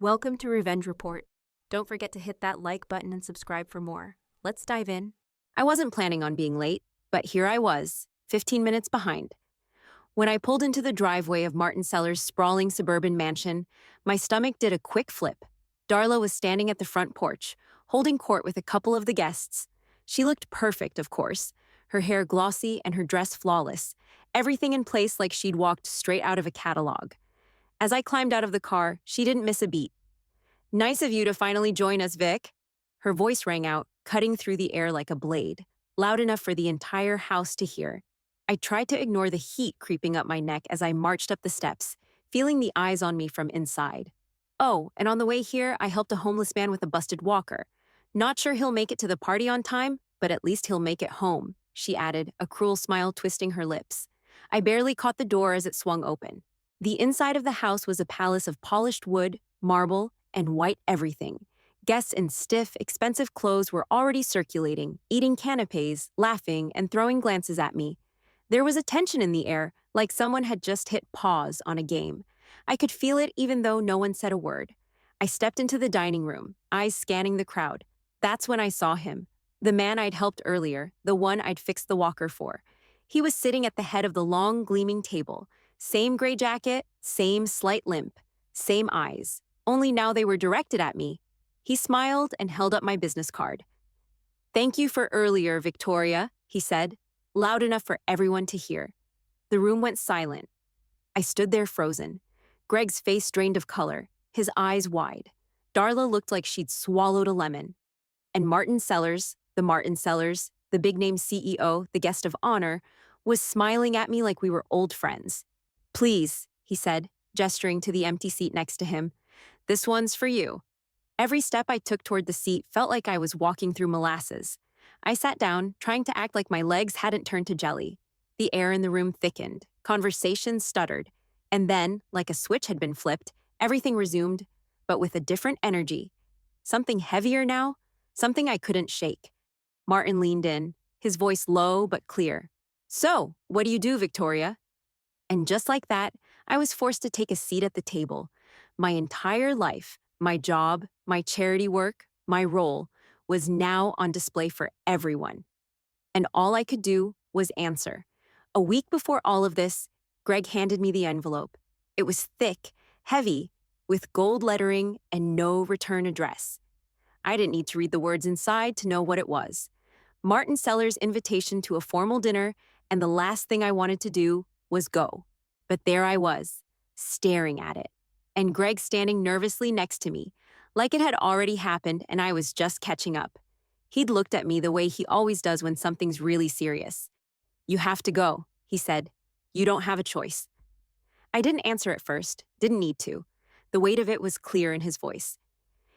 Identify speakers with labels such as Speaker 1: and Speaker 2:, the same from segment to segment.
Speaker 1: Welcome to Revenge Report. Don't forget to hit that like button and subscribe for more. Let's dive in. I wasn't planning on being late, but here I was, 15 minutes behind. When I pulled into the driveway of Martin Sellers' sprawling suburban mansion, my stomach did a quick flip. Darla was standing at the front porch, holding court with a couple of the guests. She looked perfect, of course, her hair glossy and her dress flawless, everything in place like she'd walked straight out of a catalog. As I climbed out of the car, she didn't miss a beat. "Nice of you to finally join us, Vic." Her voice rang out, cutting through the air like a blade, loud enough for the entire house to hear. I tried to ignore the heat creeping up my neck as I marched up the steps, feeling the eyes on me from inside. Oh, and on the way here, I helped a homeless man with a busted walker. "Not sure he'll make it to the party on time, but at least he'll make it home," she added, a cruel smile twisting her lips. I barely caught the door as it swung open. The inside of the house was a palace of polished wood, marble, and white everything. Guests in stiff, expensive clothes were already circulating, eating canapes, laughing, and throwing glances at me. There was a tension in the air, like someone had just hit pause on a game. I could feel it even though no one said a word. I stepped into the dining room, eyes scanning the crowd. That's when I saw him. The man I'd helped earlier, the one I'd fixed the walker for. He was sitting at the head of the long, gleaming table. Same gray jacket, same slight limp, same eyes. Only now they were directed at me. He smiled and held up my business card. "Thank you for earlier, Victoria," he said, loud enough for everyone to hear. The room went silent. I stood there frozen. Greg's face drained of color, his eyes wide. Darla looked like she'd swallowed a lemon. And Martin Sellers, the big-name CEO, the guest of honor, was smiling at me like we were old friends. "Please," he said, gesturing to the empty seat next to him. "This one's for you." Every step I took toward the seat felt like I was walking through molasses. I sat down, trying to act like my legs hadn't turned to jelly. The air in the room thickened, conversation stuttered, and then, like a switch had been flipped, everything resumed, but with a different energy. Something heavier now, something I couldn't shake. Martin leaned in, his voice low but clear. "So, what do you do, Victoria?" And just like that, I was forced to take a seat at the table. My entire life, my job, my charity work, my role, was now on display for everyone. And all I could do was answer. A week before all of this, Greg handed me the envelope. It was thick, heavy, with gold lettering and no return address. I didn't need to read the words inside to know what it was. Martin Sellers' invitation to a formal dinner, and the last thing I wanted to do was go. But there I was, staring at it, and Greg standing nervously next to me, like it had already happened and I was just catching up. He'd looked at me the way he always does when something's really serious. "You have to go," he said. "You don't have a choice." I didn't answer at first, didn't need to. The weight of it was clear in his voice.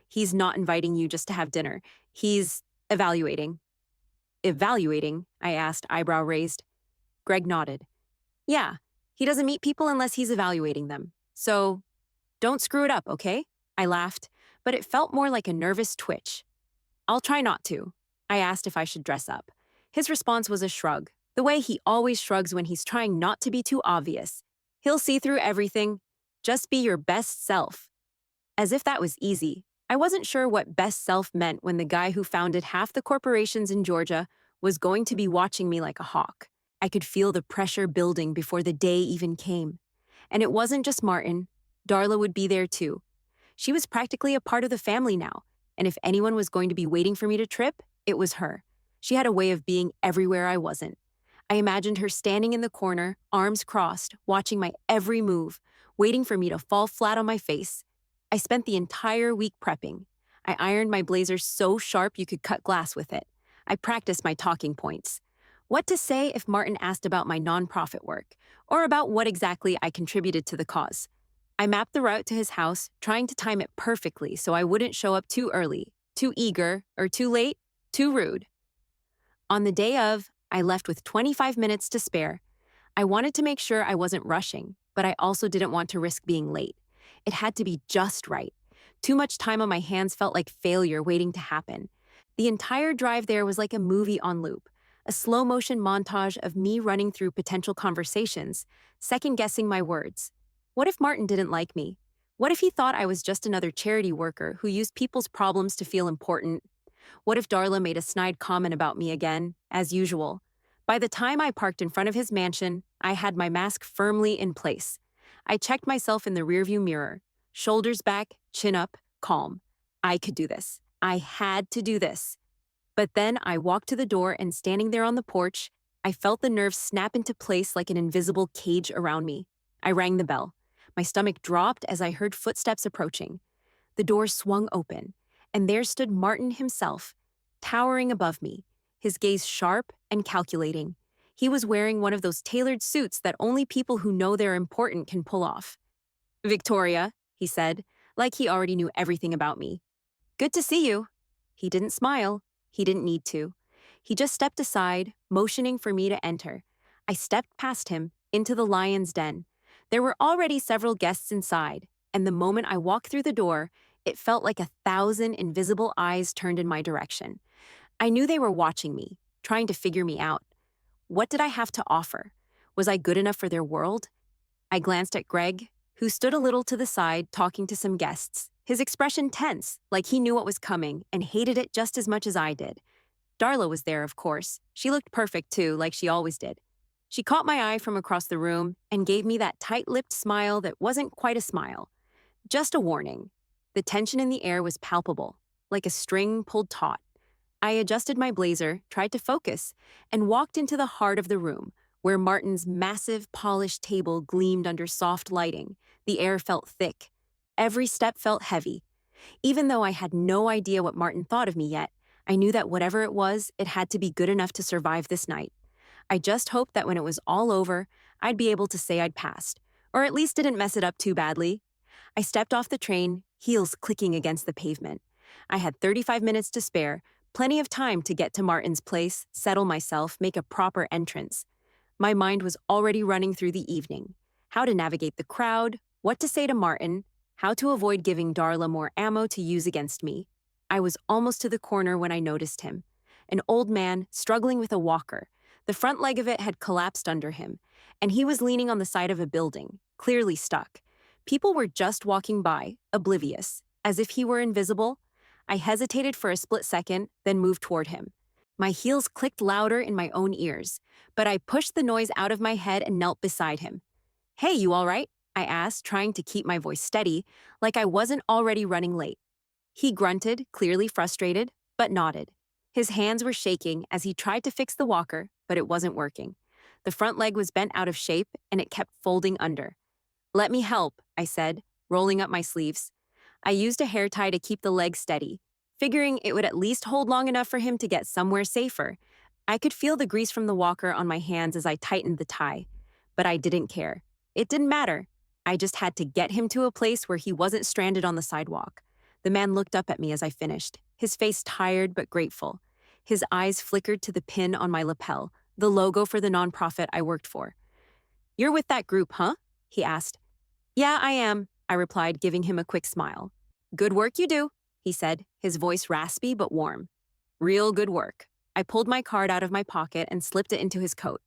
Speaker 1: "He's not inviting you just to have dinner. He's evaluating." "Evaluating?" I asked, eyebrow raised. Greg nodded. "Yeah, he doesn't meet people unless he's evaluating them. So, don't screw it up, okay?" I laughed, but it felt more like a nervous twitch. "I'll try not to." I asked if I should dress up. His response was a shrug, the way he always shrugs when he's trying not to be too obvious. "He'll see through everything. Just be your best self." As if that was easy. I wasn't sure what best self meant when the guy who founded half the corporations in Georgia was going to be watching me like a hawk. I could feel the pressure building before the day even came. And it wasn't just Martin. Darla would be there too. She was practically a part of the family now, and if anyone was going to be waiting for me to trip, it was her. She had a way of being everywhere I wasn't. I imagined her standing in the corner, arms crossed, watching my every move, waiting for me to fall flat on my face. I spent the entire week prepping. I ironed my blazer so sharp you could cut glass with it. I practiced my talking points. What to say if Martin asked about my nonprofit work, or about what exactly I contributed to the cause. I mapped the route to his house, trying to time it perfectly so I wouldn't show up too early, too eager, or too late, too rude. On the day of, I left with 25 minutes to spare. I wanted to make sure I wasn't rushing, but I also didn't want to risk being late. It had to be just right. Too much time on my hands felt like failure waiting to happen. The entire drive there was like a movie on loop, a slow-motion montage of me running through potential conversations, second-guessing my words. What if Martin didn't like me? What if he thought I was just another charity worker who used people's problems to feel important? What if Darla made a snide comment about me again, as usual? By the time I parked in front of his mansion, I had my mask firmly in place. I checked myself in the rearview mirror, shoulders back, chin up, calm. I could do this. I had to do this. But then I walked to the door and standing there on the porch, I felt the nerves snap into place like an invisible cage around me. I rang the bell. My stomach dropped as I heard footsteps approaching. The door swung open, and there stood Martin himself, towering above me, his gaze sharp and calculating. He was wearing one of those tailored suits that only people who know they're important can pull off. "Victoria," he said, like he already knew everything about me. "Good to see you." He didn't smile. He didn't need to. He just stepped aside, motioning for me to enter. I stepped past him, into the lion's den. There were already several guests inside, and the moment I walked through the door, it felt like 1,000 invisible eyes turned in my direction. I knew they were watching me, trying to figure me out. What did I have to offer? Was I good enough for their world? I glanced at Greg, who stood a little to the side talking to some guests, his expression tense, like he knew what was coming and hated it just as much as I did. Darla was there, of course. She looked perfect, too, like she always did. She caught my eye from across the room and gave me that tight-lipped smile that wasn't quite a smile. Just a warning. The tension in the air was palpable, like a string pulled taut. I adjusted my blazer, tried to focus, and walked into the heart of the room, where Martin's massive, polished table gleamed under soft lighting. The air felt thick. Every step felt heavy. Even though I had no idea what Martin thought of me yet, I knew that whatever it was, it had to be good enough to survive this night. I just hoped that when it was all over, I'd be able to say I'd passed, or at least didn't mess it up too badly. I stepped off the train, heels clicking against the pavement. I had 35 minutes to spare, plenty of time to get to Martin's place, settle myself, make a proper entrance. My mind was already running through the evening. How to navigate the crowd, what to say to Martin, how to avoid giving Darla more ammo to use against me. I was almost to the corner when I noticed him. An old man, struggling with a walker. The front leg of it had collapsed under him, and he was leaning on the side of a building, clearly stuck. People were just walking by, oblivious, as if he were invisible. I hesitated for a split second, then moved toward him. My heels clicked louder in my own ears, but I pushed the noise out of my head and knelt beside him. "Hey, you all right?" I asked, trying to keep my voice steady, like I wasn't already running late. He grunted, clearly frustrated, but nodded. His hands were shaking as he tried to fix the walker, but it wasn't working. The front leg was bent out of shape, and it kept folding under. "Let me help," I said, rolling up my sleeves. I used a hair tie to keep the leg steady, figuring it would at least hold long enough for him to get somewhere safer. I could feel the grease from the walker on my hands as I tightened the tie, but I didn't care. It didn't matter. I just had to get him to a place where he wasn't stranded on the sidewalk. The man looked up at me as I finished, his face tired but grateful. His eyes flickered to the pin on my lapel, the logo for the nonprofit I worked for. "You're with that group, huh?" he asked. "Yeah, I am," I replied, giving him a quick smile. "Good work you do," he said, his voice raspy but warm. "Real good work." I pulled my card out of my pocket and slipped it into his coat.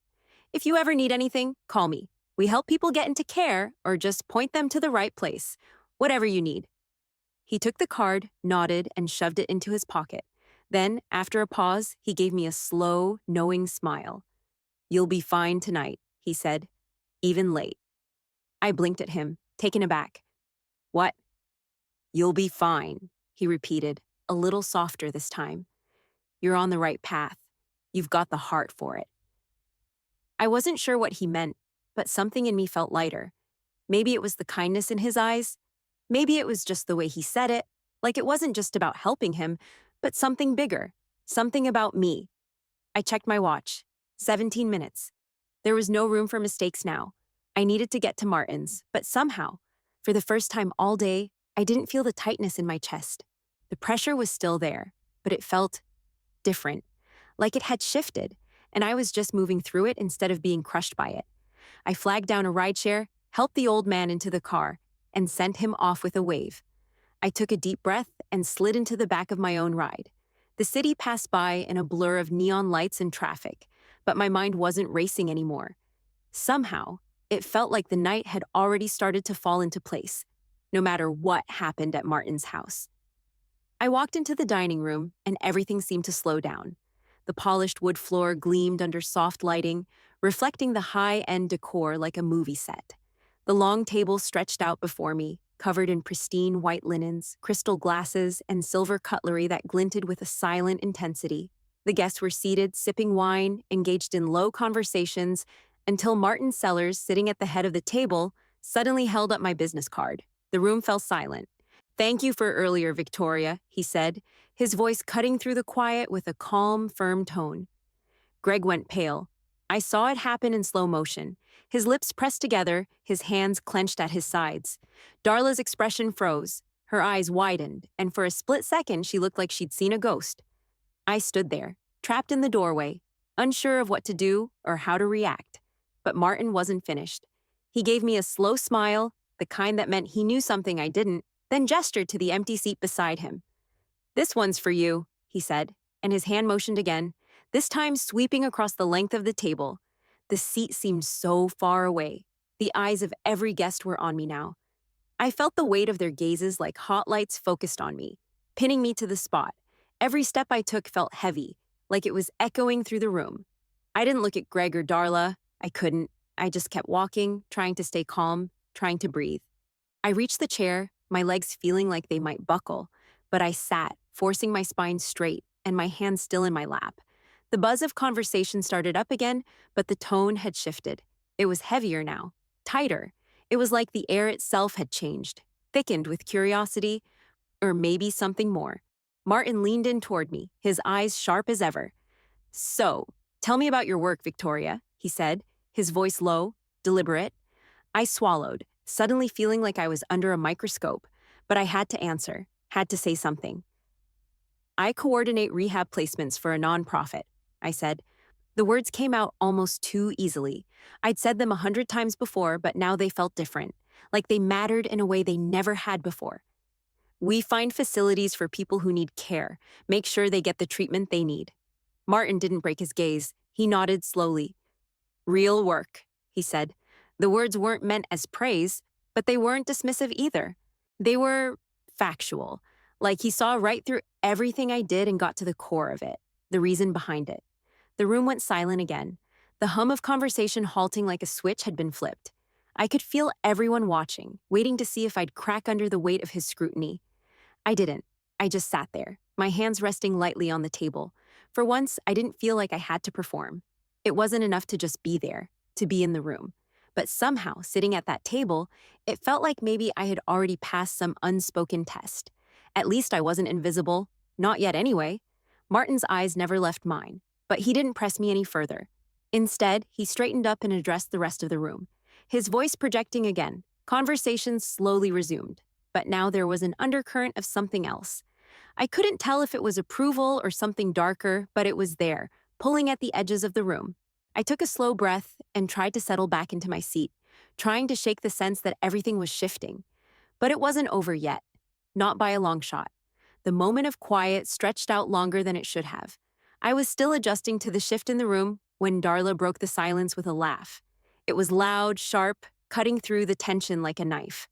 Speaker 1: "If you ever need anything, call me. We help people get into care or just point them to the right place. Whatever you need." He took the card, nodded, and shoved it into his pocket. Then, after a pause, he gave me a slow, knowing smile. "You'll be fine tonight," he said, "even late." I blinked at him, taken aback. "What?" "You'll be fine," he repeated, a little softer this time. "You're on the right path. You've got the heart for it." I wasn't sure what he meant, but something in me felt lighter. Maybe it was the kindness in his eyes. Maybe it was just the way he said it, like it wasn't just about helping him, but something bigger, something about me. I checked my watch. 17 minutes. There was no room for mistakes now. I needed to get to Martin's, but somehow, for the first time all day, I didn't feel the tightness in my chest. The pressure was still there, but it felt different, like it had shifted, and I was just moving through it instead of being crushed by it. I flagged down a rideshare, helped the old man into the car, and sent him off with a wave. I took a deep breath and slid into the back of my own ride. The city passed by in a blur of neon lights and traffic, but my mind wasn't racing anymore. Somehow, it felt like the night had already started to fall into place. no matter what happened at Martin's house. I walked into the dining room, and everything seemed to slow down. The polished wood floor gleamed under soft lighting, reflecting the high-end decor like a movie set. The long table stretched out before me, covered in pristine white linens, crystal glasses, and silver cutlery that glinted with a silent intensity. The guests were seated, sipping wine, engaged in low conversations, until Martin Sellers, sitting at the head of the table, suddenly held up my business card. The room fell silent. "Thank you for earlier, Victoria," he said, his voice cutting through the quiet with a calm, firm tone. Greg went pale. I saw it happen in slow motion. His lips pressed together, his hands clenched at his sides. Darla's expression froze. Her eyes widened, and for a split second she looked like she'd seen a ghost. I stood there, trapped in the doorway, unsure of what to do or how to react. But Martin wasn't finished. He gave me a slow smile, the kind that meant he knew something I didn't, then gestured to the empty seat beside him. "This one's for you," he said, and his hand motioned again, this time sweeping across the length of the table. The seat seemed so far away. The eyes of every guest were on me now. I felt the weight of their gazes like hot lights focused on me, pinning me to the spot. Every step I took felt heavy, like it was echoing through the room. I didn't look at Greg or Darla. I couldn't. I just kept walking, trying to stay calm, trying to breathe. I reached the chair, my legs feeling like they might buckle, but I sat, forcing my spine straight and my hands still in my lap. The buzz of conversation started up again, but the tone had shifted. It was heavier now, tighter. It was like the air itself had changed, thickened with curiosity, or maybe something more. Martin leaned in toward me, his eyes sharp as ever. "So, tell me about your work, Victoria," he said, his voice low, deliberate. I swallowed, suddenly feeling like I was under a microscope, but I had to answer, had to say something. "I coordinate rehab placements for a nonprofit," I said. The words came out almost too easily. I'd said them 100 times before, but now they felt different, like they mattered in a way they never had before. "We find facilities for people who need care, make sure they get the treatment they need." Martin didn't break his gaze. He nodded slowly. "Real work," he said. The words weren't meant as praise, but they weren't dismissive either. They were factual, like he saw right through everything I did and got to the core of it, the reason behind it. The room went silent again, the hum of conversation halting like a switch had been flipped. I could feel everyone watching, waiting to see if I'd crack under the weight of his scrutiny. I didn't. I just sat there, my hands resting lightly on the table. For once, I didn't feel like I had to perform. It wasn't enough to just be there, to be in the room. But somehow, sitting at that table, it felt like maybe I had already passed some unspoken test. At least I wasn't invisible. Not yet anyway. Martin's eyes never left mine, but he didn't press me any further. Instead, he straightened up and addressed the rest of the room. His voice projecting again, conversation slowly resumed. But now there was an undercurrent of something else. I couldn't tell if it was approval or something darker, but it was there, pulling at the edges of the room. I took a slow breath and tried to settle back into my seat, trying to shake the sense that everything was shifting. But it wasn't over yet. Not by a long shot. The moment of quiet stretched out longer than it should have. I was still adjusting to the shift in the room when Darla broke the silence with a laugh. It was loud, sharp, cutting through the tension like a knife.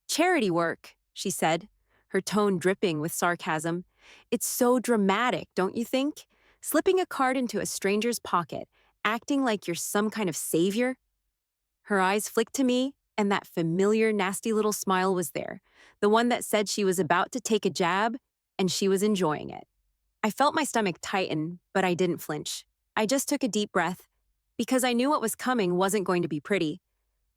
Speaker 1: "Charity work," she said, her tone dripping with sarcasm. "It's so dramatic, don't you think? Slipping a card into a stranger's pocket, acting like you're some kind of savior." Her eyes flicked to me, and that familiar, nasty little smile was there, the one that said she was about to take a jab, and she was enjoying it. I felt my stomach tighten, but I didn't flinch. I just took a deep breath, because I knew what was coming wasn't going to be pretty.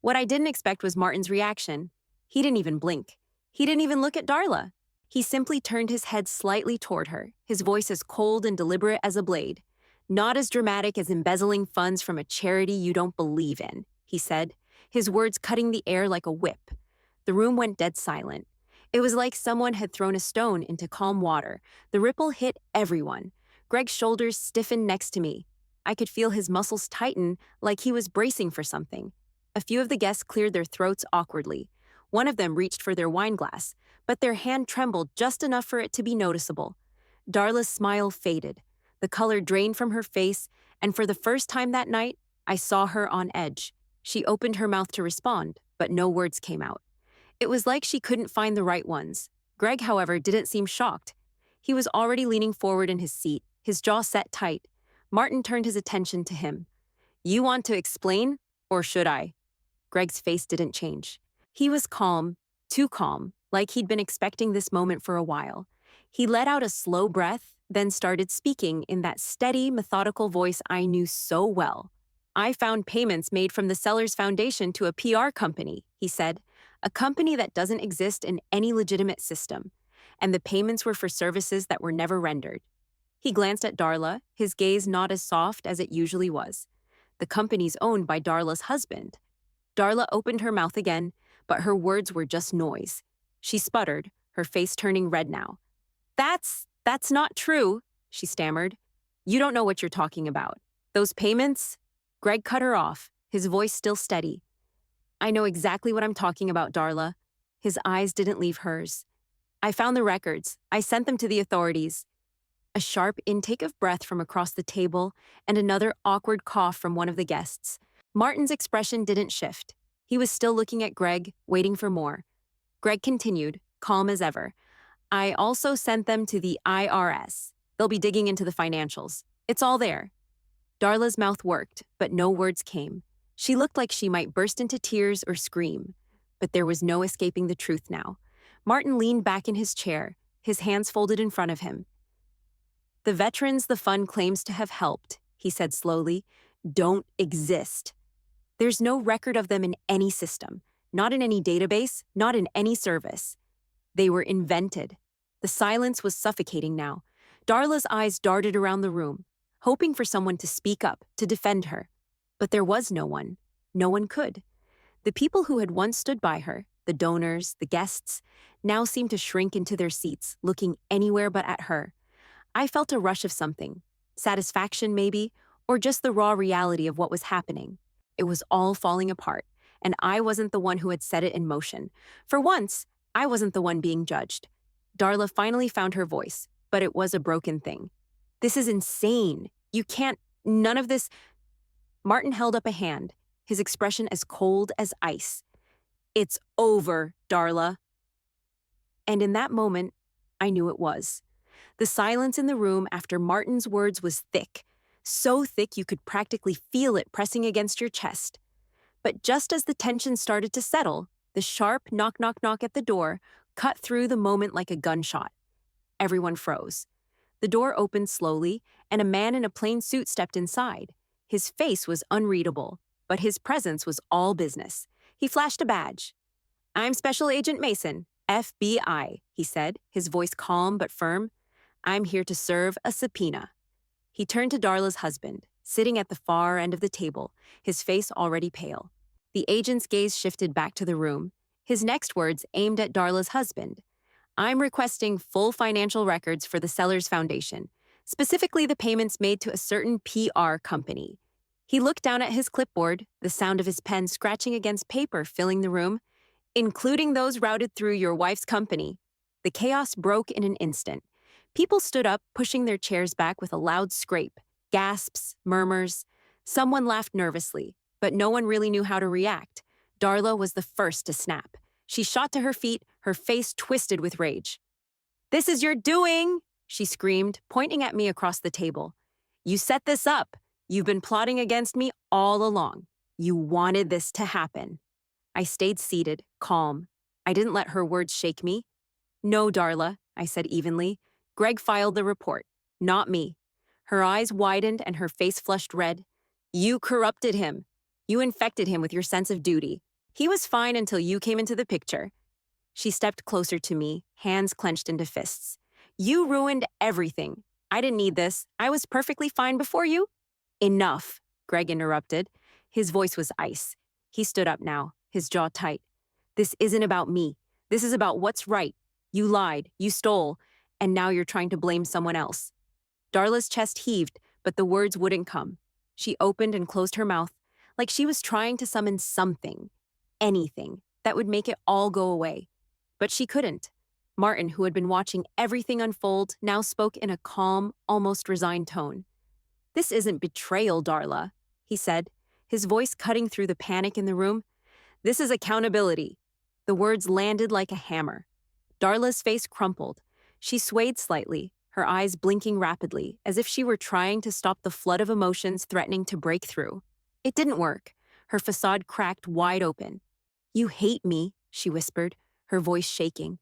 Speaker 1: What I didn't expect was Martin's reaction. He didn't even blink. He didn't even look at Darla. He simply turned his head slightly toward her, his voice as cold and deliberate as a blade. "Not as dramatic as embezzling funds from a charity you don't believe in," he said, his words cutting the air like a whip. The room went dead silent. It was like someone had thrown a stone into calm water. The ripple hit everyone. Greg's shoulders stiffened next to me. I could feel his muscles tighten like he was bracing for something. A few of the guests cleared their throats awkwardly. One of them reached for their wine glass, but their hand trembled just enough for it to be noticeable. Darla's smile faded. The color drained from her face, and for the first time that night, I saw her on edge. She opened her mouth to respond, but no words came out. It was like she couldn't find the right ones. Greg, however, didn't seem shocked. He was already leaning forward in his seat, his jaw set tight. Martin turned his attention to him. You want to explain, or should I? Greg's face didn't change. He was calm, too calm, like he'd been expecting this moment for a while. He let out a slow breath, then started speaking in that steady, methodical voice I knew so well. I found payments made from the Sellers Foundation to a PR company, he said, a company that doesn't exist in any legitimate system, and the payments were for services that were never rendered. He glanced at Darla, his gaze not as soft as it usually was. The company's owned by Darla's husband. Darla opened her mouth again, but her words were just noise. She sputtered, her face turning red now. That's not true, she stammered. You don't know what you're talking about. Those payments? Greg cut her off, his voice still steady. I know exactly what I'm talking about, Darla. His eyes didn't leave hers. I found the records. I sent them to the authorities. A sharp intake of breath from across the table and another awkward cough from one of the guests. Martin's expression didn't shift. He was still looking at Greg, waiting for more. Greg continued, calm as ever. I also sent them to the IRS. They'll be digging into the financials. It's all there. Darla's mouth worked, but no words came. She looked like she might burst into tears or scream. But there was no escaping the truth now. Martin leaned back in his chair, his hands folded in front of him. The veterans the fund claims to have helped, he said slowly, don't exist. There's no record of them in any system, not in any database, not in any service. They were invented. The silence was suffocating now. Darla's eyes darted around the room, hoping for someone to speak up, to defend her. But there was no one. No one could. The people who had once stood by her, the donors, the guests, now seemed to shrink into their seats, looking anywhere but at her. I felt a rush of something. Satisfaction, maybe, or just the raw reality of what was happening. It was all falling apart, and I wasn't the one who had set it in motion. For once, I wasn't the one being judged. Darla finally found her voice, but it was a broken thing. This is insane. You can't, none of this. Martin held up a hand, his expression as cold as ice. It's over, Darla. And in that moment, I knew it was. The silence in the room after Martin's words was thick, so thick you could practically feel it pressing against your chest. But just as the tension started to settle, the sharp knock, knock, knock at the door cut through the moment like a gunshot. Everyone froze. The door opened slowly, and a man in a plain suit stepped inside. His face was unreadable, but his presence was all business. He flashed a badge. I'm Special Agent Mason, FBI, he said, his voice calm but firm. I'm here to serve a subpoena. He turned to Darla's husband, sitting at the far end of the table, his face already pale. The agent's gaze shifted back to the room, his next words aimed at Darla's husband. I'm requesting full financial records for the Sellers Foundation, specifically the payments made to a certain PR company. He looked down at his clipboard, the sound of his pen scratching against paper filling the room, including those routed through your wife's company. The chaos broke in an instant. People stood up, pushing their chairs back with a loud scrape, gasps, murmurs. Someone laughed nervously, but no one really knew how to react. Darla was the first to snap. She shot to her feet, her face twisted with rage. This is your doing, she screamed, pointing at me across the table. You set this up. You've been plotting against me all along. You wanted this to happen. I stayed seated, calm. I didn't let her words shake me. No, Darla, I said evenly. Greg filed the report, not me. Her eyes widened and her face flushed red. You corrupted him. You infected him with your sense of duty. He was fine until you came into the picture. She stepped closer to me, hands clenched into fists. You ruined everything. I didn't need this. I was perfectly fine before you. Enough, Greg interrupted. His voice was ice. He stood up now, his jaw tight. This isn't about me. This is about what's right. You lied, you stole, and now you're trying to blame someone else. Darla's chest heaved, but the words wouldn't come. She opened and closed her mouth, like she was trying to summon something, anything, that would make it all go away. But she couldn't. Martin, who had been watching everything unfold, now spoke in a calm, almost resigned tone. This isn't betrayal, Darla, he said, his voice cutting through the panic in the room. This is accountability. The words landed like a hammer. Darla's face crumpled. She swayed slightly, her eyes blinking rapidly, as if she were trying to stop the flood of emotions threatening to break through. It didn't work. Her facade cracked wide open. "You hate me," she whispered, her voice shaking.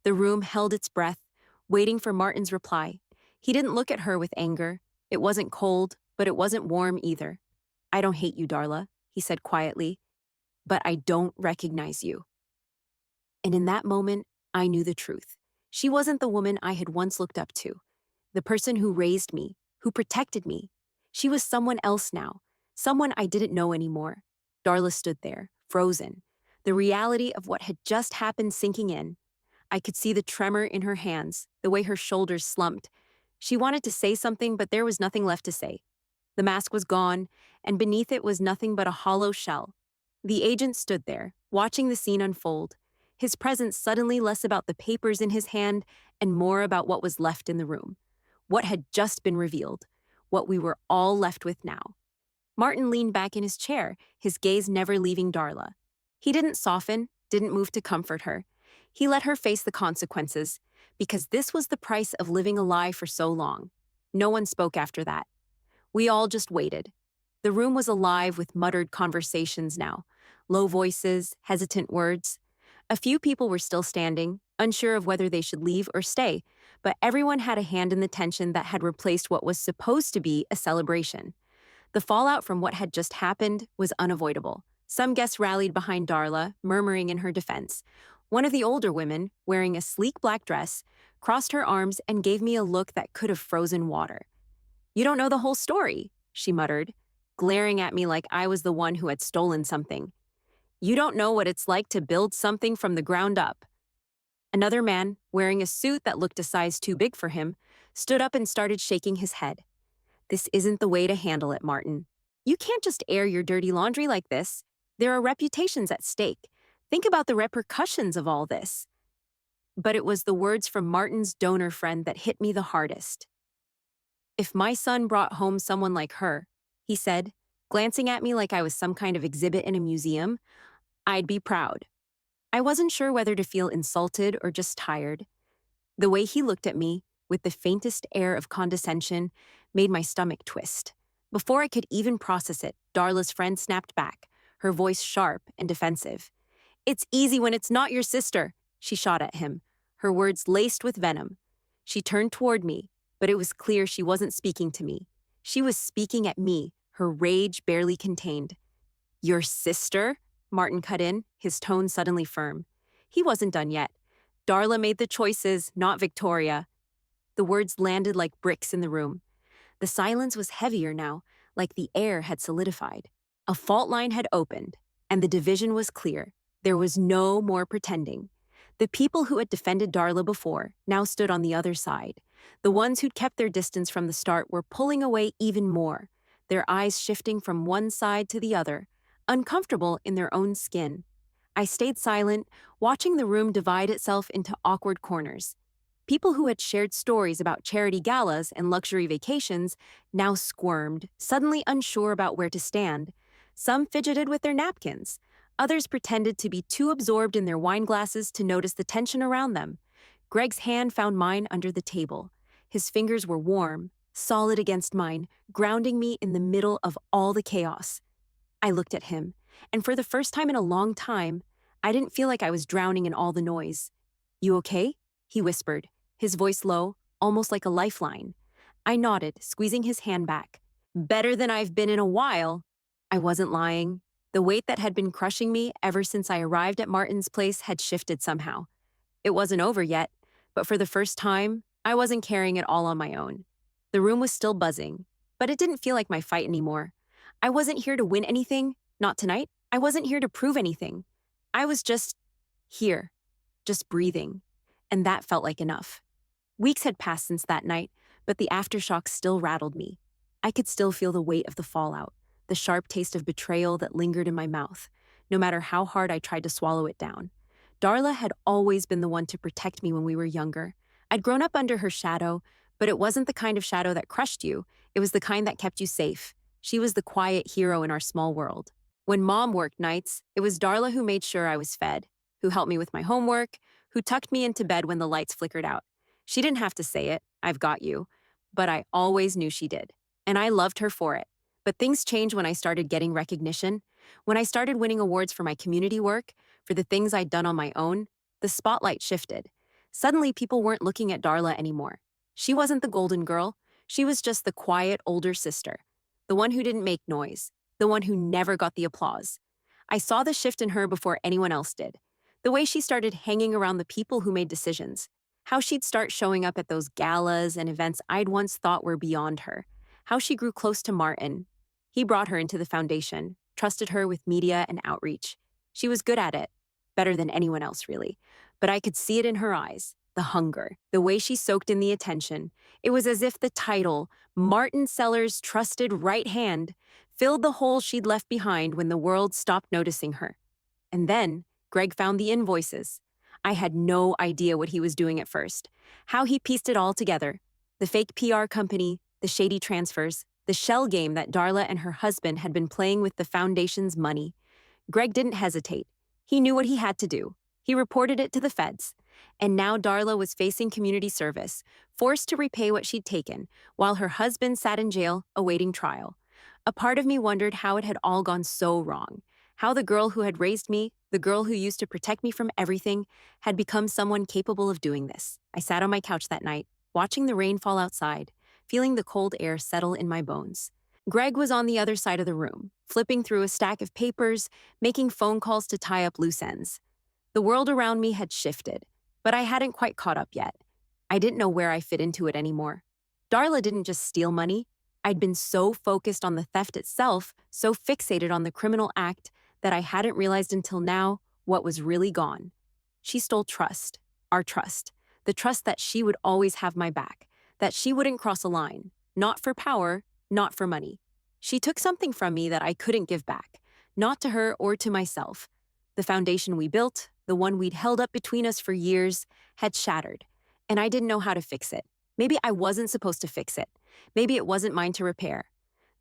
Speaker 1: The room held its breath, waiting for Martin's reply. He didn't look at her with anger. It wasn't cold, but it wasn't warm either. "I don't hate you, Darla," he said quietly, "but I don't recognize you." And in that moment, I knew the truth. She wasn't the woman I had once looked up to, the person who raised me, who protected me. She was someone else now, someone I didn't know anymore. Darla stood there, frozen, the reality of what had just happened sinking in. I could see the tremor in her hands, the way her shoulders slumped. She wanted to say something, but there was nothing left to say. The mask was gone, and beneath it was nothing but a hollow shell. The agent stood there, watching the scene unfold, his presence suddenly less about the papers in his hand and more about what was left in the room, what had just been revealed, what we were all left with now. Martin leaned back in his chair, his gaze never leaving Darla. He didn't soften, didn't move to comfort her. He let her face the consequences, because this was the price of living a lie for so long. No one spoke after that. We all just waited. The room was alive with muttered conversations now, low voices, hesitant words. A few people were still standing, unsure of whether they should leave or stay, but everyone had a hand in the tension that had replaced what was supposed to be a celebration. The fallout from what had just happened was unavoidable. Some guests rallied behind Darla, murmuring in her defense. One of the older women, wearing a sleek black dress, crossed her arms and gave me a look that could have frozen water. "You don't know the whole story," she muttered, glaring at me like I was the one who had stolen something. "You don't know what it's like to build something from the ground up." Another man, wearing a suit that looked a size too big for him, stood up and started shaking his head. "This isn't the way to handle it, Martin. You can't just air your dirty laundry like this. There are reputations at stake. Think about the repercussions of all this." But it was the words from Martin's donor friend that hit me the hardest. "If my son brought home someone like her," he said, glancing at me like I was some kind of exhibit in a museum, "I'd be proud." I wasn't sure whether to feel insulted or just tired. The way he looked at me, with the faintest air of condescension, made my stomach twist. Before I could even process it, Darla's friend snapped back, her voice sharp and defensive. "It's easy when it's not your sister," she shot at him, her words laced with venom. She turned toward me, but it was clear she wasn't speaking to me. She was speaking at me, her rage barely contained. "Your sister?" Martin cut in, his tone suddenly firm. He wasn't done yet. "Darla made the choices, not Victoria." The words landed like bricks in the room. The silence was heavier now, like the air had solidified. A fault line had opened, and the division was clear. There was no more pretending. The people who had defended Darla before now stood on the other side. The ones who'd kept their distance from the start were pulling away even more, their eyes shifting from one side to the other, uncomfortable in their own skin. I stayed silent, watching the room divide itself into awkward corners. People who had shared stories about charity galas and luxury vacations now squirmed, suddenly unsure about where to stand. Some fidgeted with their napkins. Others pretended to be too absorbed in their wine glasses to notice the tension around them. Greg's hand found mine under the table. His fingers were warm, solid against mine, grounding me in the middle of all the chaos. I looked at him, and for the first time in a long time, I didn't feel like I was drowning in all the noise. "You okay?" he whispered, his voice low, almost like a lifeline. I nodded, squeezing his hand back. "Better than I've been in a while." I wasn't lying. The weight that had been crushing me ever since I arrived at Martin's place had shifted somehow. It wasn't over yet, but for the first time, I wasn't carrying it all on my own. The room was still buzzing, but it didn't feel like my fight anymore. I wasn't here to win anything, not tonight. I wasn't here to prove anything. I was just here, just breathing, and that felt like enough. Weeks had passed since that night, but the aftershocks still rattled me. I could still feel the weight of the fallout, the sharp taste of betrayal that lingered in my mouth, no matter how hard I tried to swallow it down. Darla had always been the one to protect me when we were younger. I'd grown up under her shadow, but it wasn't the kind of shadow that crushed you. It was the kind that kept you safe. She was the quiet hero in our small world. When Mom worked nights, it was Darla who made sure I was fed, who helped me with my homework, who tucked me into bed when the lights flickered out. She didn't have to say it, "I've got you," but I always knew she did. And I loved her for it. But things changed when I started getting recognition. When I started winning awards for my community work, for the things I'd done on my own, the spotlight shifted. Suddenly, people weren't looking at Darla anymore. She wasn't the golden girl. She was just the quiet older sister, the one who didn't make noise, the one who never got the applause. I saw the shift in her before anyone else did. The way she started hanging around the people who made decisions. How she'd start showing up at those galas and events I'd once thought were beyond her. How she grew close to Martin. He brought her into the foundation, trusted her with media and outreach. She was good at it, better than anyone else, really. But I could see it in her eyes, the hunger, the way she soaked in the attention. It was as if the title, Martin Sellers' trusted right hand, filled the hole she'd left behind when the world stopped noticing her. And then, Greg found the invoices. I had no idea what he was doing at first, how he pieced it all together. The fake PR company, the shady transfers, the shell game that Darla and her husband had been playing with the foundation's money. Greg didn't hesitate. He knew what he had to do. He reported it to the feds. And now Darla was facing community service, forced to repay what she'd taken, while her husband sat in jail awaiting trial. A part of me wondered how it had all gone so wrong. How the girl who had raised me, the girl who used to protect me from everything, had become someone capable of doing this. I sat on my couch that night, watching the rain fall outside, feeling the cold air settle in my bones. Greg was on the other side of the room, flipping through a stack of papers, making phone calls to tie up loose ends. The world around me had shifted, but I hadn't quite caught up yet. I didn't know where I fit into it anymore. Darla didn't just steal money. I'd been so focused on the theft itself, so fixated on the criminal act, that I hadn't realized until now what was really gone. She stole trust, our trust, the trust that she would always have my back, that she wouldn't cross a line, not for power, not for money. She took something from me that I couldn't give back, not to her or to myself. The foundation we built, the one we'd held up between us for years, had shattered, and I didn't know how to fix it. Maybe I wasn't supposed to fix it. Maybe it wasn't mine to repair.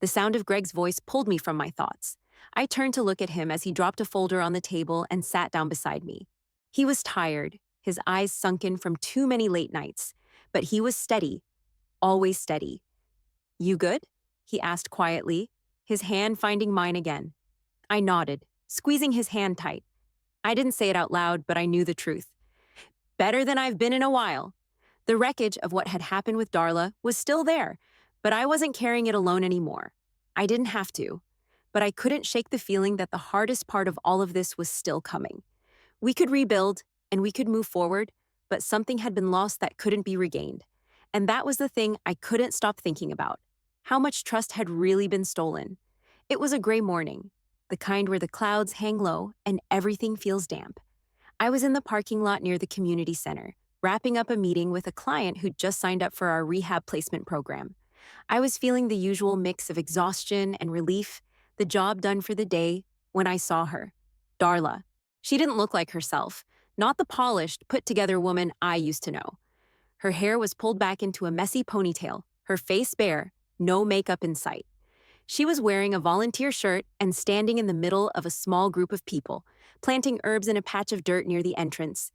Speaker 1: The sound of Greg's voice pulled me from my thoughts. I turned to look at him as he dropped a folder on the table and sat down beside me. He was tired, his eyes sunken from too many late nights, but he was steady, always steady. "You good?" he asked quietly, his hand finding mine again. I nodded, squeezing his hand tight. I didn't say it out loud, but I knew the truth. Better than I've been in a while. The wreckage of what had happened with Darla was still there, but I wasn't carrying it alone anymore. I didn't have to, but I couldn't shake the feeling that the hardest part of all of this was still coming. We could rebuild, and we could move forward, but something had been lost that couldn't be regained. And that was the thing I couldn't stop thinking about. How much trust had really been stolen. It was a gray morning, the kind where the clouds hang low and everything feels damp. I was in the parking lot near the community center, wrapping up a meeting with a client who'd just signed up for our rehab placement program. I was feeling the usual mix of exhaustion and relief, the job done for the day, when I saw her. Darla. She didn't look like herself, not the polished, put-together woman I used to know. Her hair was pulled back into a messy ponytail, her face bare, no makeup in sight. She was wearing a volunteer shirt and standing in the middle of a small group of people, planting herbs in a patch of dirt near the entrance.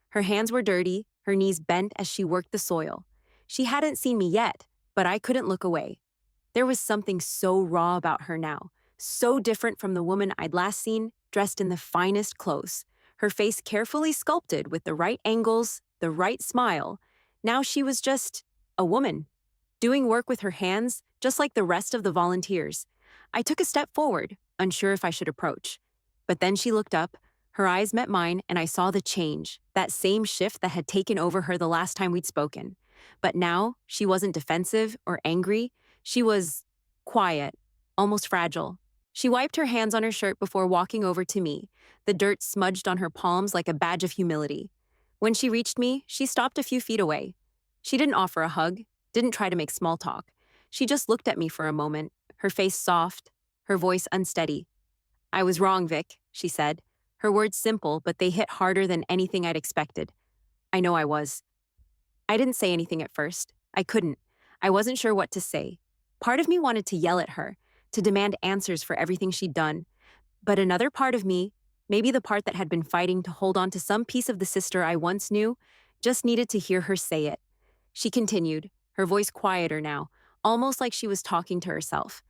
Speaker 1: Her hands were dirty, her knees bent as she worked the soil. She hadn't seen me yet, but I couldn't look away. There was something so raw about her now, so different from the woman I'd last seen, dressed in the finest clothes, her face carefully sculpted with the right angles, the right smile. Now she was just a woman, doing work with her hands, just like the rest of the volunteers. I took a step forward, unsure if I should approach. But then she looked up, her eyes met mine, and I saw the change, that same shift that had taken over her the last time we'd spoken. But now, she wasn't defensive or angry. She was quiet, almost fragile. She wiped her hands on her shirt before walking over to me, the dirt smudged on her palms like a badge of humility. When she reached me, she stopped a few feet away. She didn't offer a hug, didn't try to make small talk. She just looked at me for a moment, her face soft, her voice unsteady. "I was wrong, Vic," she said. Her words simple, but they hit harder than anything I'd expected. I know I was. I didn't say anything at first. I couldn't. I wasn't sure what to say. Part of me wanted to yell at her, to demand answers for everything she'd done. But another part of me, Maybe the part that had been fighting to hold on to some piece of the sister I once knew just needed to hear her say it. She continued, her voice quieter now, almost like she was talking to herself.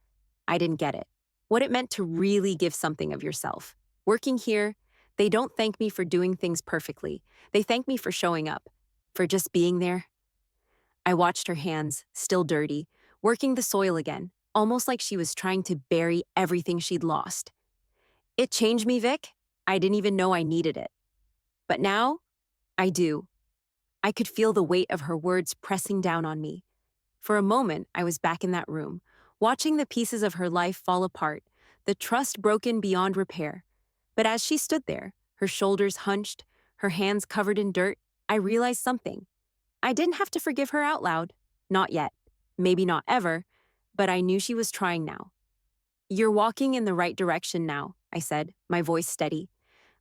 Speaker 1: I didn't get it. What it meant to really give something of yourself. Working here, they don't thank me for doing things perfectly. They thank me for showing up, for just being there. I watched her hands, still dirty, working the soil again, almost like she was trying to bury everything she'd lost. It changed me, Vic. I didn't even know I needed it. But now, I do. I could feel the weight of her words pressing down on me. For a moment, I was back in that room, watching the pieces of her life fall apart, the trust broken beyond repair. But as she stood there, her shoulders hunched, her hands covered in dirt, I realized something. I didn't have to forgive her out loud. Not yet. Maybe not ever. But I knew she was trying now. You're walking in the right direction now, I said, my voice steady.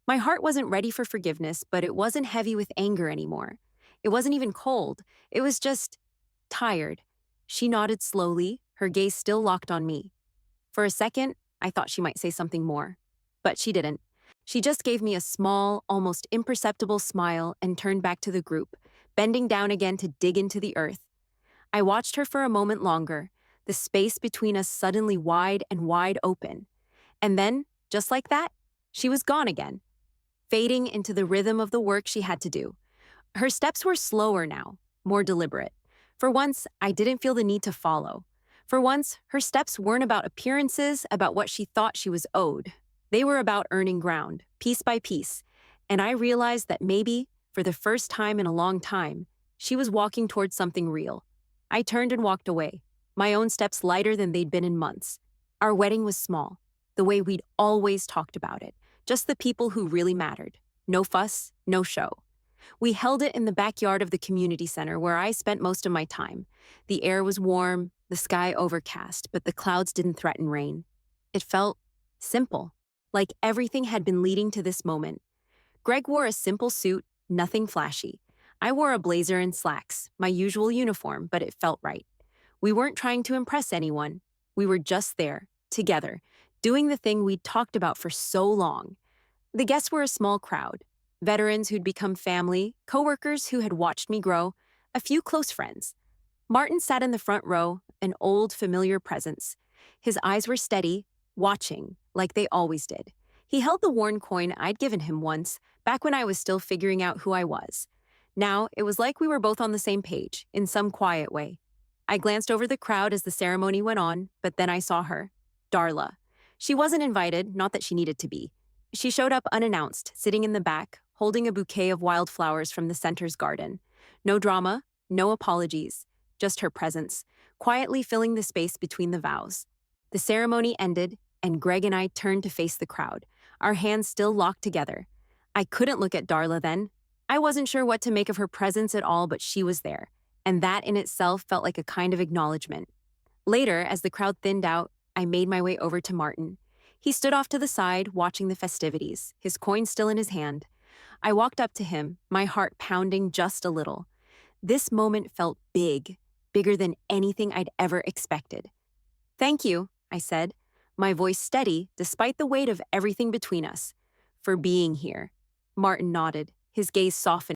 Speaker 1: My heart wasn't ready for forgiveness, but it wasn't heavy with anger anymore. It wasn't even cold. It was just tired. She nodded slowly, her gaze still locked on me. For a second, I thought she might say something more. But she didn't. She just gave me a small, almost imperceptible smile and turned back to the group, bending down again to dig into the earth. I watched her for a moment longer, the space between us suddenly wide and wide open. And then, just like that, she was gone again, fading into the rhythm of the work she had to do. Her steps were slower now, more deliberate. For once, I didn't feel the need to follow. For once, her steps weren't about appearances, about what she thought she was owed. They were about earning ground, piece by piece. And I realized that maybe, for the first time in a long time, she was walking towards something real. I turned and walked away, my own steps lighter than they'd been in months. Our wedding was small, the way we'd always talked about it, just the people who really mattered. No fuss, no show. We held it in the backyard of the community center where I spent most of my time. The air was warm, the sky overcast, but the clouds didn't threaten rain. It felt simple, like everything had been leading to this moment. Greg wore a simple suit, nothing flashy. I wore a blazer and slacks, my usual uniform, but it felt right. We weren't trying to impress anyone. We were just there, together, doing the thing we'd talked about for so long. The guests were a small crowd. Veterans who'd become family, coworkers who had watched me grow, a few close friends. Martin sat in the front row, an old, familiar presence. His eyes were steady, watching, like they always did. He held the worn coin I'd given him once, back when I was still figuring out who I was. Now, it was like we were both on the same page, in some quiet way. I glanced over the crowd as the ceremony went on, but then I saw her. Darla. She wasn't invited, not that she needed to be. She showed up unannounced, sitting in the back, holding a bouquet of wildflowers from the center's garden. No drama, no apologies, just her presence, quietly filling the space between the vows. The ceremony ended, and Greg and I turned to face the crowd, our hands still locked together. I couldn't look at Darla then. I wasn't sure what to make of her presence at all, but she was there, and that in itself felt like a kind of acknowledgement. Later, as the crowd thinned out, I made my way over to Martin. He stood off to the side, watching the festivities, his coin still in his hand. I walked up to him, my heart pounding just a little. This moment felt big, bigger than anything I'd ever expected. "Thank you," I said, my voice steady despite the weight of everything between us, "for being here." Martin nodded, his gaze softened.